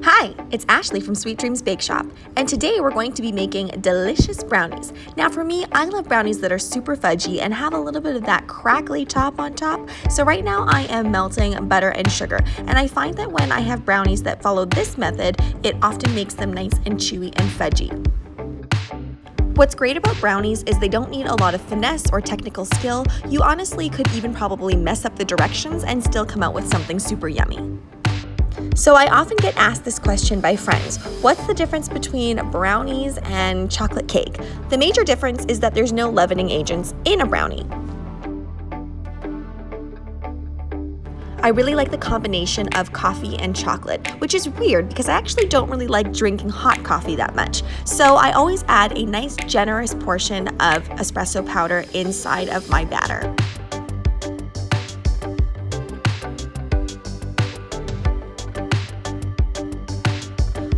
Hi, it's Ashleigh from Sweet Dreams Bake Shop, and today we're going to be making delicious brownies. Now for me, I love brownies that are super fudgy and have a little bit of that crackly top on top. So right now I am melting butter and sugar, and I find that when I have brownies that follow this method, it often makes them nice and chewy and fudgy. What's great about brownies is they don't need a lot of finesse or technical skill. You honestly could even probably mess up the directions and still come out with something super yummy. So I often get asked this question by friends: what's the difference between brownies and chocolate cake? The major difference is that there's no leavening agents in a brownie. I really like the combination of coffee and chocolate, which is weird because I actually don't really like drinking hot coffee that much. So I always add a nice generous portion of espresso powder inside of my batter.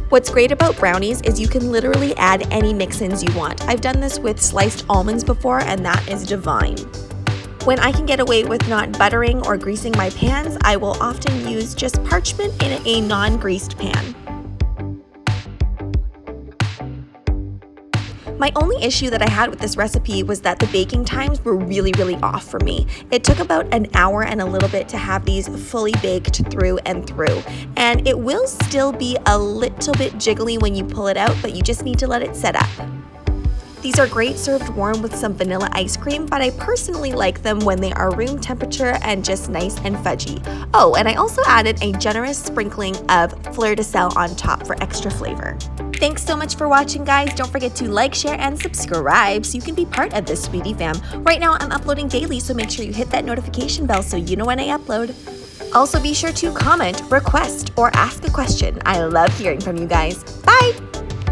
What's great about brownies is you can literally add any mix-ins you want. I've done this with sliced almonds before, and that is divine. When I can get away with not buttering or greasing my pans, I will often use just parchment in a non-greased pan. My only issue that I had with this recipe was that the baking times were really off for me. It took about an hour and a little bit to have these fully baked through and through. And it will still be a little bit jiggly when you pull it out, but you just need to let it set up. These are great served warm with some vanilla ice cream, but I personally like them when they are room temperature and just nice and fudgy. Oh, and I also added a generous sprinkling of fleur de sel on top for extra flavor. Thanks so much for watching, guys. Don't forget to like, share, and subscribe so you can be part of this sweetie fam. Right now, I'm uploading daily, so make sure you hit that notification bell so you know when I upload. Also, be sure to comment, request, or ask a question. I love hearing from you guys. Bye!